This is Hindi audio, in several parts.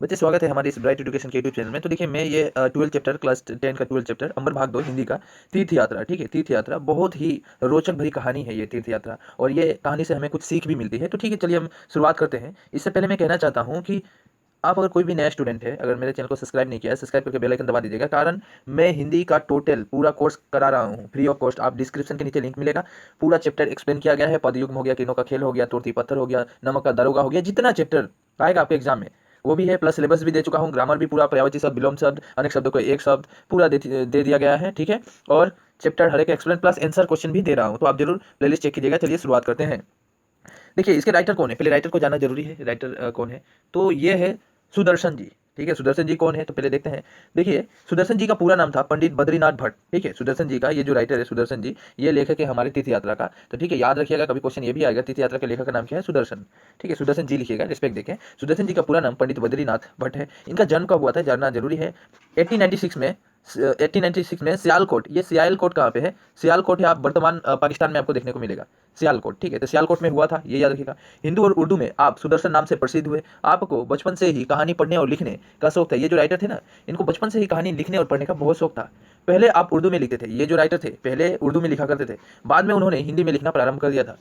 बच्चे स्वागत है हमारे इस ब्राइट एजुकेशन के यूट्यूब चैनल में। तो देखिए मैं ये 12 चैप्टर क्लास 10 का 12 चैप्टर अंबर भाग 2 हिंदी का तीर्थ यात्रा, ठीक है। तीर्थ यात्रा बहुत ही रोचक भरी कहानी है ये तीर्थ यात्रा, और ये कहानी से हमें कुछ सीख भी मिलती है। तो ठीक है, चलिए हम शुरुआत करते हैं। इससे पहले मैं कहना चाहता हूँ कि आप अगर कोई भी नया स्टूडेंट है, अगर मेरे चैनल को सब्सक्राइब नहीं किया है, सब्सक्राइब करके बेल आइकन दबा दीजिएगा। कारण मैं हिंदी का टोटल पूरा कोर्स करा रहा हूँ फ्री ऑफ कॉस्ट। आप डिस्क्रिप्शन के नीचे लिंक मिलेगा, पूरा चैप्टर एक्सप्लेन किया गया है। पदयुग्म हो गया, तीनों का खेल हो गया, तुर्ती पत्थर हो गया, नमक का दरोगा हो गया, जितना चैप्टर आएगा आपके एग्जाम में वो भी है। प्लस सिलेबस भी दे चुका हूँ, ग्रामर भी पूरा, पर्यायवाची शब्द, विलोम शब्द, अनेक शब्दों को एक शब्द पूरा दे दिया गया है, ठीक है। और चैप्टर हर एक एक्सप्लेन प्लस आंसर क्वेश्चन भी दे रहा हूँ, तो आप जरूर प्लेलिस्ट चेक कीजिएगा। चलिए शुरुआत करते हैं। देखिए इसके राइटर कौन है, पहले राइटर को जानना जरूरी है। राइटर कौन है, तो ये है सुदर्शन जी, ठीक है। सुदर्शन जी कौन है, तो पहले देखते हैं। देखिए सुदर्शन जी का पूरा नाम था पंडित बद्रीनाथ भट्ट, ठीक है। सुदर्शन जी का, ये जो राइटर है सुदर्शन जी, ये लेखक है हमारे तीर्थ यात्रा का। तो ठीक है, याद रखिएगा, कभी क्वेश्चन ये भी आएगा तीर्थ यात्रा के लेखक का नाम क्या है, सुदर्शन, ठीक है। सुदर्शन जी लिखिएगा, रिस्पेक्ट देखें। सुदर्शन जी का पूरा नाम पंडित बद्रीनाथ भट्ट है। इनका जन्म कब हुआ था जानना जरूरी है। 1896 में, 1896 में सियालकोट, ये सियालकोट कहाँ पे है, सियालकोट है, आप वर्तमान पाकिस्तान में आपको देखने को मिलेगा सियालकोट, ठीक है। तो सियालकोट में हुआ था, ये याद रखिएगा। हिंदू और उर्दू में आप सुदर्शन नाम से प्रसिद्ध हुए। आपको बचपन से ही कहानी पढ़ने और लिखने का शौक था। ये जो राइटर थे ना, इनको बचपन से ही कहानी लिखने और पढ़ने का बहुत शौक था। पहले आप उर्दू में लिखते थे, ये जो राइटर थे पहले उर्दू में लिखा करते थे, बाद में उन्होंने हिंदी में लिखना प्रारंभ कर दिया था।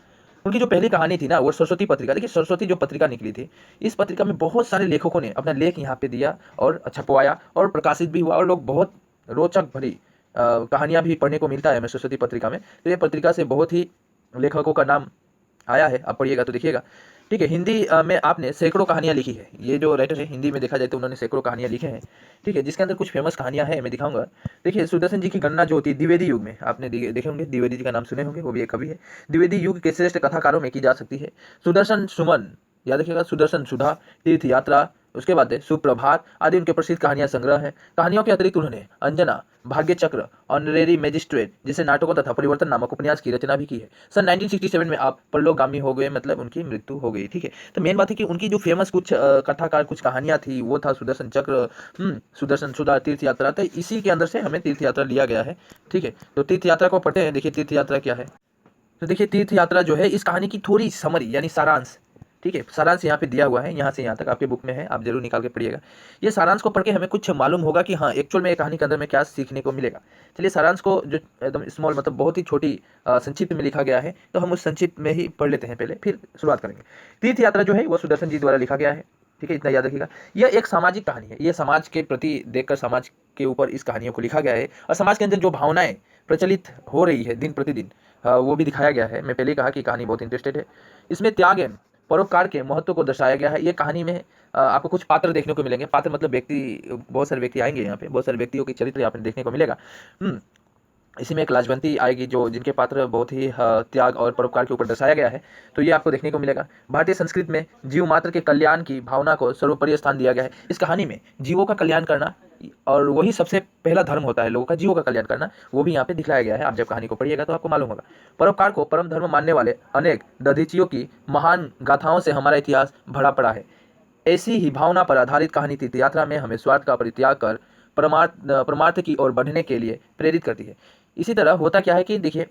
उनकी जो पहली कहानी थी ना, वो सरस्वती पत्रिका। देखिए सरस्वती जो पत्रिका निकली थी, इस पत्रिका में बहुत सारे लेखकों ने अपना लेख यहाँ पे दिया और छपवाया और प्रकाशित भी हुआ, और लोग बहुत रोचक भरी कहानियां भी पढ़ने को मिलता है हमें सरस्वती पत्रिका में। तो ये पत्रिका से बहुत ही लेखकों का नाम आया है, आप पढ़िएगा तो देखिएगा, ठीक है। हिंदी में आपने सैकड़ों कहानियां लिखी है। ये जो राइटर है हिंदी में देखा जाए तो उन्होंने सैकड़ों कहानियां लिखे हैं, ठीक है, जिसके अंदर कुछ फेमस कहानियां हैं, मैं दिखाऊंगा। देखिए सुदर्शन जी की गणना जो होती है द्विवेदी युग में, आपने देखे होंगे, द्विवेदी जी का नाम सुने होंगे, वो भी एक कवि है। द्विवेदी युग के श्रेष्ठ कथाकारों में की जा सकती है। सुदर्शन सुमन, याद रखिएगा, सुदर्शन सुधा, तीर्थ यात्रा, उसके बाद है सुप्रभात आदि उनके प्रसिद्ध कहानियां संग्रह है। कहानियों के अतिरिक्त उन्होंने अंजना, भाग्य चक्र, ऑनरेरी मैजिस्ट्रेट जैसे नाटकों तथा परिवर्तन नामक उपन्यास की रचना भी की है। सन 1967 में आप परलोकगामी हो गए, मतलब उनकी मृत्यु हो गई, ठीक है। तो मेन बात है कि उनकी जो फेमस कुछ कथाकार, कुछ कहानियां थी, वो था सुदर्शन चक्र, सुदर्शन सुधा, तीर्थ यात्रा। तो इसी के अंदर से हमें तीर्थ यात्रा लिया गया है, ठीक है। तो तीर्थ यात्रा को पढ़ते हैं। देखिए तीर्थ यात्रा क्या है, तो देखिए तीर्थ यात्रा जो है, इस कहानी की थोड़ी समरी यानी सारांश, ठीक है, सारांश यहाँ पे दिया हुआ है, यहाँ से यहाँ तक आपके बुक में है, आप जरूर निकाल के पढ़िएगा। ये सारांश को पढ़ के हमें कुछ मालूम होगा कि हाँ एक्चुअल में ये कहानी के अंदर में क्या सीखने को मिलेगा। चलिए सारांश को, जो एकदम स्मॉल मतलब बहुत ही छोटी संक्षिप्त में लिखा गया है, तो हम उस संक्षिप्त में ही पढ़ लेते हैं पहले, फिर शुरुआत करेंगे। तीर्थ यात्रा जो है वो सुदर्शन जी द्वारा लिखा गया है, ठीक है, इतना याद रखिएगा। यह एक सामाजिक कहानी है, ये समाज के प्रति देखकर समाज के ऊपर इस कहानियों को लिखा गया है, और समाज के अंदर जो भावनाएं प्रचलित हो रही है दिन प्रतिदिन, वो भी दिखाया गया है। मैं पहले ही कहा कि कहानी बहुत इंटरेस्टेड है। इसमें त्याग एवं परोपकार के महत्व को दर्शाया गया है। ये कहानी में आपको कुछ पात्र देखने को मिलेंगे। पात्र मतलब व्यक्ति, बहुत सारे व्यक्ति आएंगे यहाँ पे, बहुत सारे व्यक्तियों की चरित्र यहाँ पे देखने को मिलेगा। इसी में एक लाजवंती आएगी, जो जिनके पात्र बहुत ही त्याग और परोपकार के ऊपर दर्शाया गया है, तो ये आपको देखने को मिलेगा। भारतीय संस्कृति में जीव मात्र के कल्याण की भावना को सर्वोपरि स्थान दिया गया है। इस कहानी में जीवों का कल्याण करना, और वही सबसे पहला धर्म होता है लोगों का, जीवों का कल्याण करना, वो भी यहाँ पे दिखलाया गया है। आप जब कहानी को पढ़िएगा तो आपको मालूम होगा। परोपकार को परम धर्म मानने वाले अनेक दधीचियों की महान गाथाओं से हमारा इतिहास भरा पड़ा है। ऐसी ही भावना पर आधारित कहानी तीर्थ यात्रा में हमें स्वार्थ का परित्याग कर परमार्थ की ओर बढ़ने के लिए प्रेरित करती है। इसी तरह होता क्या है कि देखिए,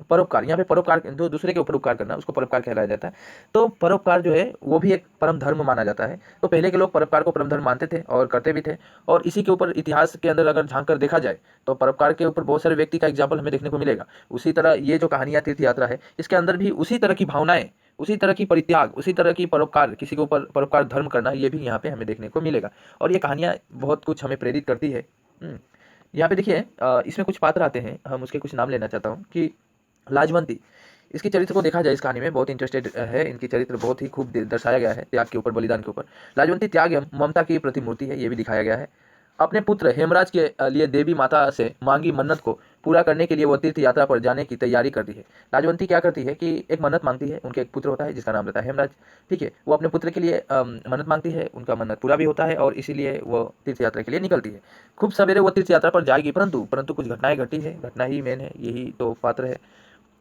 परोपकार, यहाँ पे परोपकार, जो दूसरे के ऊपर उपकार करना, उसको परोपकार कहलाया जाता है। तो परोपकार जो है वो भी एक परम धर्म माना जाता है। तो पहले के लोग परोपकार को परम धर्म मानते थे और करते भी थे। और इसी के ऊपर इतिहास के अंदर अगर झांक कर देखा जाए तो परोपकार के ऊपर बहुत सारे व्यक्ति का एग्जाम्पल हमें देखने को मिलेगा। उसी तरह ये जो कहानियाँ तीर्थ यात्रा है, इसके अंदर भी उसी तरह की भावनाएं, उसी तरह की परित्याग, उसी तरह की परोपकार, किसी के ऊपर परोपकार धर्म करना, ये भी यहाँ पे हमें देखने को मिलेगा। और ये कहानियाँ बहुत कुछ हमें प्रेरित करती है। यहाँ पे देखिए इसमें कुछ पात्र आते हैं, हम उसके कुछ नाम लेना चाहता हूँ कि लाजवंती, इसके चरित्र को देखा जाए, इस कहानी में बहुत इंटरेस्टेड है, इनकी चरित्र बहुत ही खूब दर्शाया गया है, त्याग के ऊपर, बलिदान के ऊपर। लाजवंती त्याग एवं ममता की प्रतिमूर्ति है, ये भी दिखाया गया है। अपने पुत्र हेमराज के लिए देवी माता से मांगी मन्नत को पूरा करने के लिए वो तीर्थ यात्रा पर जाने की तैयारी करती है। लाजवंती क्या करती है कि एक मन्नत मांगती है, उनके एक पुत्र होता है जिसका नाम रहता है हेमराज, ठीक है। वो अपने पुत्र के लिए मन्नत मांगती है, उनका मन्नत पूरा भी होता है, और इसीलिए वो तीर्थ यात्रा के लिए निकलती है। खूब सवेरे वो तीर्थ यात्रा पर जाएगी, परंतु परंतु कुछ घटनाएं घटी है, घटना ही मेन है, यही तो पात्र है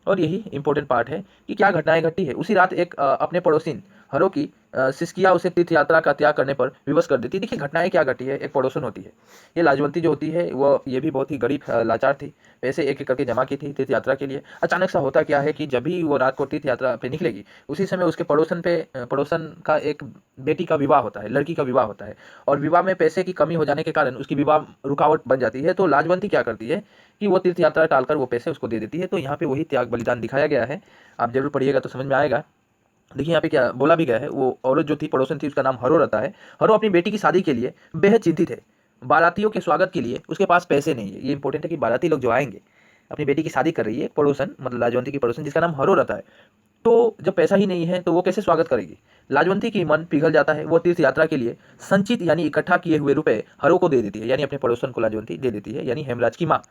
और यही इंपॉर्टेंट पार्ट है कि क्या घटनाएं घटी है। उसी रात एक अपने पड़ोसिन हरों की सिसकिया उसे तीर्थ यात्रा का त्याग करने पर विवश कर देती। देखिए घटनाएं क्या घटी है, एक पड़ोसन होती है, ये लाजवंती जो होती है वो ये भी बहुत ही गरीब लाचार थी, पैसे एक एक करके जमा की थी तीर्थ यात्रा के लिए। अचानक सा होता क्या है कि जब भी वो रात को तीर्थ यात्रा पे निकलेगी उसी समय उसके पड़ोसन का एक बेटी का विवाह होता है, लड़की का विवाह होता है, और विवाह में पैसे की कमी हो जाने के कारण उसकी विवाह रुकावट बन जाती है। तो लाजवंती क्या करती है कि वो तीर्थ यात्रा टालकर वो पैसे उसको दे देती है। तो यहाँ पे वही त्याग बलिदान दिखाया गया है, आप जरूर पढ़िएगा तो समझ में आएगा। देखिए यहाँ पे क्या बोला भी गया है, वो औरत जो थी पड़ोसन थी उसका नाम हरो रहता है। हरो अपनी बेटी की शादी के लिए बेहद चिंतित है, बारातियों के स्वागत के लिए उसके पास पैसे नहीं है। ये इंपॉर्टेंट है कि बाराती लोग जो आएंगे, अपनी बेटी की शादी कर रही है पड़ोसन, मतलब लाजवंती की पड़ोसन जिसका नाम हरो रहता है, तो जब पैसा ही नहीं है तो वो कैसे स्वागत करेगी। लाजवंती की मन पिघल जाता है, वो तीर्थ यात्रा के लिए संचित यानी इकट्ठा किए हुए रुपए हरो को दे देती है, यानी अपने पड़ोसन को लाजवंती दे देती है, यानी हेमराज की माँ।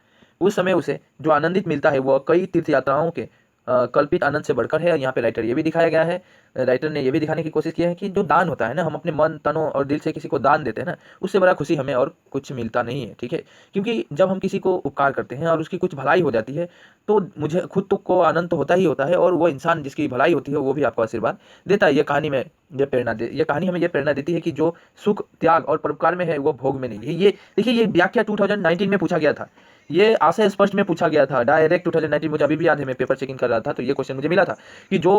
उस समय उसे जो आनंदित मिलता है वह कई तीर्थ यात्राओं के कल्पित आनंद से बढ़कर है। यहाँ पे राइटर ये भी दिखाया गया है, राइटर ने ये भी दिखाने की कोशिश की है कि जो दान होता है ना, हम अपने मन तनों और दिल से किसी को दान देते हैं ना, उससे बड़ा खुशी हमें और कुछ मिलता नहीं है, ठीक है। क्योंकि जब हम किसी को उपकार करते हैं और उसकी कुछ भलाई हो जाती है तो मुझे खुद तो को आनंद तो होता ही होता है, और वो इंसान जिसकी भलाई होती है वो भी आपको आशीर्वाद देता है। ये कहानी में ये कहानी हमें ये प्रेरणा देती है कि जो सुख त्याग और परोपकार में है वो भोग में नहीं है। ये देखिए, ये व्याख्या 2019 में पूछा गया था, ये आशय स्पष्ट में पूछा गया था डायरेक्ट 2019, मुझे अभी भी याद है, मैं पेपर चेकिंग कर रहा था तो ये क्वेश्चन मुझे मिला था कि जो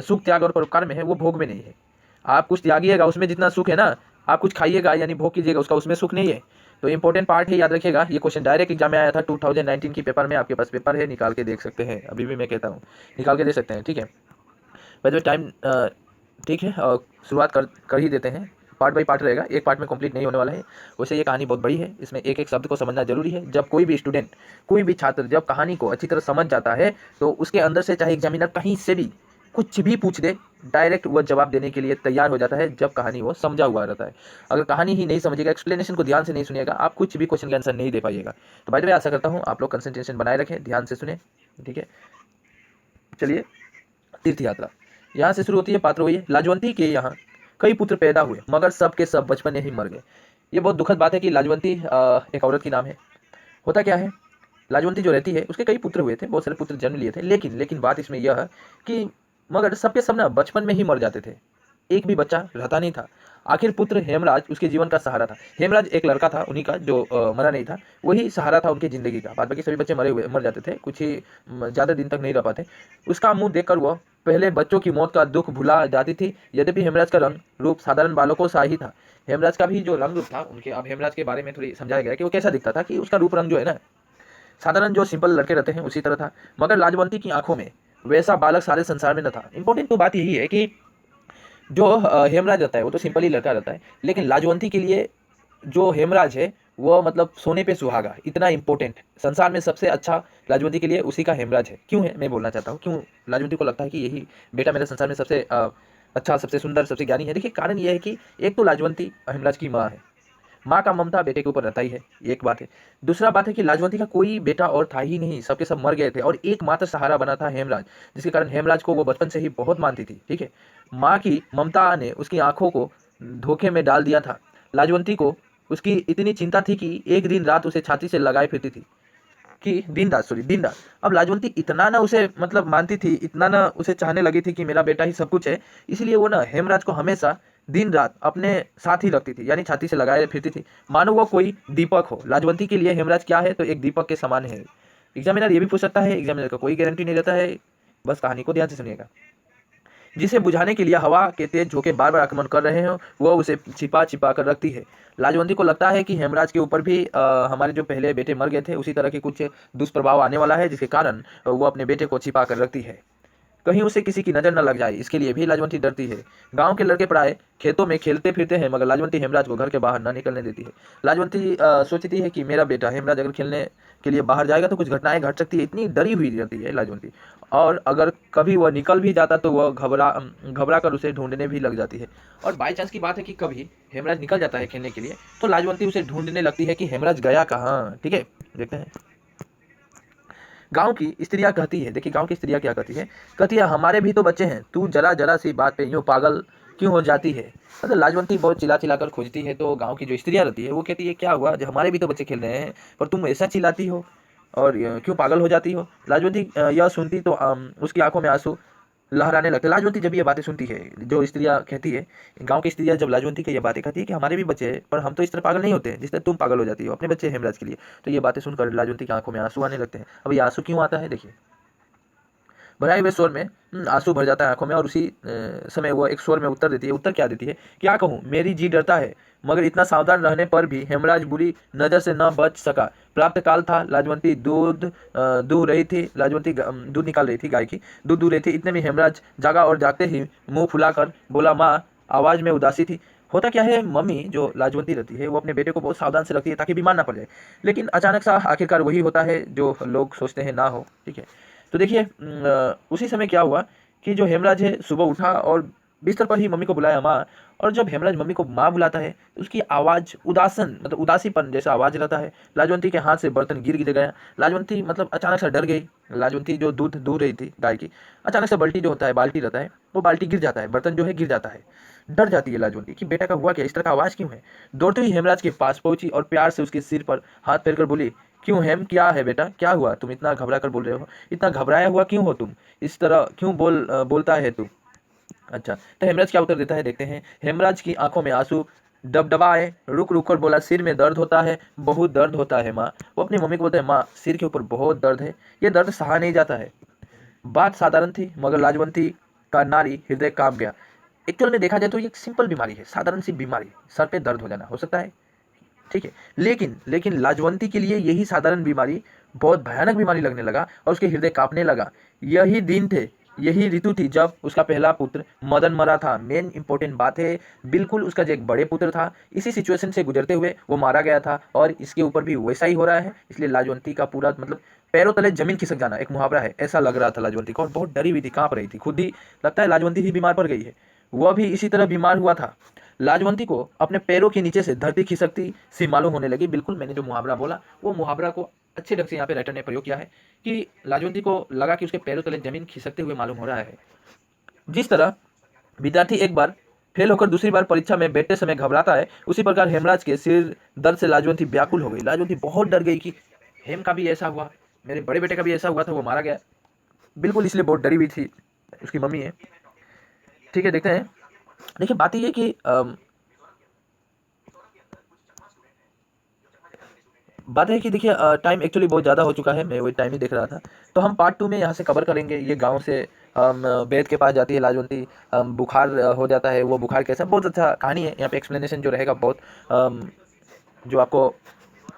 सुख त्याग और परोपकार में है वो भोग में नहीं है। आप कुछ त्यागिएगा उसमें जितना सुख है ना, आप कुछ खाइएगा यानी भोग कीजिएगा उसका, उसमें सुख नहीं है। तो इंपॉर्टेंट पार्ट है, याद रखिएगा। ये क्वेश्चन डायरेक्ट एग्जाम में आया था 2019 की पेपर में, आपके पास पेपर है निकाल के देख सकते हैं, अभी भी मैं कहता हूँ निकाल के दे सकते हैं, ठीक है। वैसे टाइम ठीक है, शुरुआत कर ही देते हैं, पार्ट बाई पार्ट रहेगा, एक पार्ट में कंप्लीट नहीं होने वाला है। वैसे ये कहानी बहुत बड़ी है, इसमें एक एक शब्द को समझना जरूरी है। जब कोई भी स्टूडेंट, कोई भी छात्र जब कहानी को अच्छी तरह समझ जाता है तो उसके अंदर से चाहे एग्जामिनर कहीं से भी कुछ भी पूछ दे, डायरेक्ट वह जवाब देने के लिए तैयार हो जाता है जब कहानी वो समझा हुआ रहता है। अगर कहानी ही नहीं समझेगा, एक्सप्लेनेशन को ध्यान से नहीं सुनिएगा, आप कुछ भी क्वेश्चन का आंसर नहीं दे पाइएगा। तो भाई आशा करता हूँ आप लोग कंसंट्रेशन बनाए रखें, ध्यान से सुने, ठीक है। चलिए, तीर्थ यात्रा यहाँ से शुरू होती है। पात्र वही है, लाजवंती के यहाँ कई पुत्र पैदा हुए मगर सब के सब बचपन में ही मर गए। ये बहुत दुखद बात है कि लाजवंती एक औरत की नाम है। होता क्या है, लाजवंती जो रहती है उसके कई पुत्र हुए थे, बहुत सारे पुत्र जन्म लिए थे, लेकिन बात इसमें यह है कि मगर सब के सब ना बचपन में ही मर जाते थे, एक भी बच्चा रहता नहीं था। आखिर पुत्र हेमराज उसके जीवन का सहारा था। हेमराज एक लड़का था उन्हीं का जो मरा नहीं था, वही सहारा था उनकी जिंदगी का। बाद बाकी सभी बच्चे मर जाते थे, कुछ ही ज़्यादा दिन तक नहीं रह पाते। उसका मुंह देखकर वह पहले बच्चों की मौत का दुख भुला जाती थी। यद्यपि हेमराज का रंग रूप साधारण बालकों सा ही था। हेमराज का भी जो रंग रूप था उनके, अब हेमराज के बारे में थोड़ी समझाया गया कि वो कैसा दिखता था, कि उसका रूप रंग जो है ना, साधारण जो सिंपल लड़के रहते हैं उसी तरह था। मगर लाजवंती की आंखों में वैसा बालक सारे संसार में न था। इंपॉर्टेंट तो बात यही है कि जो हेमराज रहता है वो तो सिंपल ही लड़का रहता है, लेकिन लाजवंती के लिए जो हेमराज है वो मतलब सोने पे सुहागा, इतना इंपॉर्टेंट, संसार में सबसे अच्छा लाजवंती के लिए उसी का हेमराज है। क्यों है मैं बोलना चाहता हूँ, क्यों लाजवंती को लगता है कि यही बेटा मेरे संसार में सबसे अच्छा, सबसे सुंदर, सबसे ज्ञानी है। देखिए कारण ये है कि एक तो लाजवंती हेमराज की माँ है, माँ का ममता बेटे के ऊपर रहता ही है, एक बात है। दूसरा बात है कि लाजवंती का कोई बेटा और था ही नहीं, सबके सब मर गए थे, और एकमात्र सहारा बना था हेमराज, जिसके कारण हेमराज को वो बचपन से ही बहुत मानती थी, ठीक है। माँ की ममता ने उसकी आंखों को धोखे में डाल दिया था। लाजवंती को उसकी इतनी चिंता थी कि एक दिन रात उसे छाती से लगाए फिरती थी, कि दिन रात। अब लाजवंती इतना ना उसे मतलब मानती थी, इतना ना उसे चाहने लगी थी कि मेरा बेटा ही सब कुछ है, इसलिए वो ना हेमराज को हमेशा दिन रात अपने साथ ही रखती थी, यानी छाती से लगाए फिरती थी, मानो वो कोई दीपक हो। लाजवंती के लिए हेमराज क्या है, तो एक दीपक के समान है। एग्जामिनर ये भी पूछ सकता है, एग्जामिनर का कोई गारंटी नहीं रहता है, बस कहानी को ध्यान से सुनिएगा। जिसे बुझाने के लिए हवा के तेज झोंके बार बार आक्रमण कर रहे हो, वो उसे छिपा छिपा कर रखती है। लाजवंती को लगता है कि हेमराज के ऊपर भी हमारे जो पहले बेटे मर गए थे उसी तरह के कुछ दुष्प्रभाव आने वाला है, जिसके कारण वो अपने बेटे को छिपा कर रखती है, कहीं उसे किसी की नज़र न लग जाए, इसके लिए भी लाजवंती डरती है। गांव के लड़के प्राय खेतों में खेलते फिरते हैं, मगर लाजवंती हेमराज को घर के बाहर न निकलने देती है। लाजवंती सोचती है कि मेरा बेटा हेमराज अगर खेलने के लिए बाहर जाएगा तो कुछ घटनाएं घट सकती है, इतनी डरी हुई रहती है लाजवंती। और अगर कभी वह निकल भी जाता तो वह घबरा कर उसे ढूंढने भी लग जाती है। और बाई चांस की बात है कि कभी हेमराज निकल जाता है खेलने के लिए, तो लाजवंती उसे ढूंढने लगती है कि हेमराज गया कहाँ, ठीक है। देखते हैं गांव की स्त्रियां कहती है, देखिए गांव की स्त्रियां क्या कहती है हमारे भी तो बच्चे हैं, तू जरा जरा सी बात पे यूं पागल क्यों हो जाती है। मतलब लाजवंती बहुत चिल्ला चिल्ला कर खोजती है, तो गांव की जो स्त्रियां रहती है वो कहती है क्या हुआ, जो हमारे भी तो बच्चे खेल रहे हैं पर तुम ऐसा चिल्लाती हो और क्यों पागल हो जाती हो। लाजवंती यह सुनती तो उसकी आंखों में आंसू लहराने लगते। लाजवंती जब ये बातें सुनती है, जो स्त्रियाँ कहती है, गाँव की स्त्रियाँ जब लाजवंती की ये बातें कहती है कि हमारे भी बच्चे हैं, पर हम तो इस तरह पागल नहीं होते जिस तरह तुम पागल हो जाती हो अपने बच्चे हेमराज के लिए, तो ये बातें सुनकर लाजवंती की आंखों में आंसू आने लगते हैं। अब ये आंसू क्यों आता है देखिए, भराए हुए स्वर में आंसू भर जाता है आंखों में, और उसी समय वो एक स्वर में उत्तर देती है। उत्तर क्या देती है, क्या कहूँ, मेरी जी डरता है, मगर इतना सावधान रहने पर भी हेमराज बुरी नज़र से न बच सका। प्राप्त काल था, लाजवंती दूध दूह रही थी, लाजवंती दूध निकाल रही थी, गाय की दूध दूह रही थी। इतने में हेमराज जागा और जागते ही मुंह फुलाकर बोला, माँ। आवाज़ में उदासी थी। होता क्या है, मम्मी जो लाजवंती रहती है वो अपने बेटे को बहुत सावधान से रखती है ताकि बीमार ना पड़ जाए, लेकिन अचानक सा आखिरकार वही होता है जो लोग सोचते हैं ना हो, ठीक है। तो देखिए उसी समय क्या हुआ कि जो हेमराज है सुबह उठा और बिस्तर पर ही मम्मी को बुलाया, माँ। और जब हेमराज मम्मी को माँ बुलाता है तो उसकी आवाज़ उदासन, मतलब उदासीपन जैसा आवाज़ रहता है। लाजवंती के हाथ से बर्तन गिर गया। लाजवंती मतलब अचानक से डर गई। लाजवंती जो दूध दूह रही थी गाय की, अचानक से बाल्टी जो होता है, बाल्टी रहता है, वो बाल्टी गिर जाता है, बर्तन जो है गिर जाता है। डर जाती है लाजवंती कि बेटा का हुआ क्या, इस तरह का आवाज़ क्यों है। दौड़ते हुई हेमराज के पास पहुंची और प्यार से उसके सिर पर हाथ फेर कर बोली, क्यों हेम, क्या है बेटा, क्या हुआ, तुम इतना घबरा कर बोल रहे हो, इतना घबराया हुआ क्यों हो तुम, इस तरह क्यों बोलता है तू। अच्छा, तो हेमराज क्या उत्तर देता है देखते हैं। हेमराज की आंखों में आंसू डबडबाए, रुक रुक कर बोला, सिर में दर्द होता है, बहुत दर्द होता है माँ। वो अपनी मम्मी को बोलता है, माँ सिर के ऊपर बहुत दर्द है, ये दर्द सहा नहीं जाता है। बात साधारण थी, मगर लाजवंती का नारी हृदय कांप गया। एक्चुअल में देखा जाए तो ये एक सिंपल बीमारी है, साधारण सी बीमारी, सर पे दर्द हो जाना हो सकता है, ठीक है। लेकिन लेकिन लाजवंती के लिए यही साधारण बीमारी बहुत भयानक बीमारी लगने लगा और उसके हृदय कांपने लगा। यही दिन थे, यही ऋतु थी जब उसका पहला पुत्र मदन मरा था। मेन इंपॉर्टेंट बात है, बिल्कुल उसका जो एक बड़े पुत्र था, इसी सिचुएशन से गुजरते हुए वो मारा गया था, और इसके ऊपर भी वैसा ही हो रहा है। इसलिए लाजवंती का पूरा मतलब पैरों तले जमीन खिसक जाना, एक मुहावरा है, ऐसा लग रहा था लाजवंती को, और बहुत डरी हुई थी, कांप रही थी, खुद ही लगता है लाजवंती ही बीमार पड़ गई है। वह भी इसी तरह बीमार हुआ था। लाजवंती को अपने पैरों के नीचे से धरती खिसकती सी मालूम होने लगी। बिल्कुल मैंने जो मुहावरा बोला, वो मुहावरा को अच्छे ढंग से यहाँ पे राइटर ने प्रयोग किया है कि लाजवंती को लगा कि उसके पैरों तले जमीन खिसकते हुए मालूम हो रहा है। जिस तरह विद्यार्थी एक बार फेल होकर दूसरी बार परीक्षा में बैठते समय घबराता है, उसी प्रकार हेमराज के सिर दर्द से लाजवंती व्याकुल हो गई। लाजवंती बहुत डर गई कि हेम का भी ऐसा हुआ, मेरे बड़े बेटे का भी ऐसा हुआ था, वो मारा गया। बिल्कुल, इसलिए बहुत डरी हुई थी, उसकी मम्मी है, ठीक है। देखते हैं, देखिए बात ये है कि बात है कि देखिए टाइम एक्चुअली बहुत ज़्यादा हो चुका है, मैं वही टाइम ही देख रहा था। तो हम पार्ट 2 में यहाँ से कवर करेंगे। ये गाँव से वैद्य के पास जाती है लाजवंती, बुखार हो जाता है, वो बुखार कैसा, बहुत अच्छा कहानी है। यहाँ पे एक्सप्लेनेशन जो रहेगा बहुत जो आपको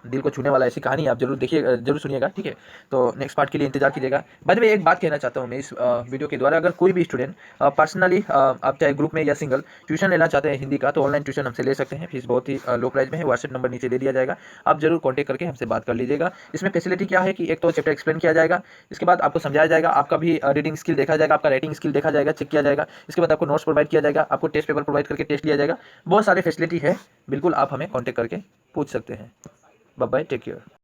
दिल को छूने वाला ऐसी कहानी है, आप जरूर देखिए, जरूर सुनिएगा, ठीक है। तो नेक्स्ट पार्ट के लिए इंतजार कीजिएगा। बाद में एक बात कहना चाहता हूँ मैं इस वीडियो के द्वारा, अगर कोई भी स्टूडेंट पर्सनली आप चाहे ग्रुप में या सिंगल ट्यूशन लेना चाहते हैं हिंदी का, तो ऑनलाइन ट्यूशन हमसे ले सकते हैं। फीस बहुत ही लो प्राइस में है, व्हाट्सएप नंबर नीचे दे दिया जाएगा, आप जरूर कॉन्टैक्ट करके हमसे बात कर लीजिएगा। इसमें फैसिलिटी क्या है कि एक तो चैप्टर एक्सप्लेन किया जाएगा, इसके बाद आपको समझाया जाएगा, आपका भी रीडिंग स्किल देखा जाएगा, आपका राइटिंग स्किल देखा जाएगा, चेक किया जाएगा, इसके बाद आपको नोट्स प्रोवाइड किया जाएगा, आपको टेस्ट पेपर प्रोवाइड करके टेस्ट लिया जाएगा। बहुत सारे फैसिलिटी है, बिल्कुल आप हमें कॉन्टैक्ट करके पूछ सकते हैं। Bye bye, take care.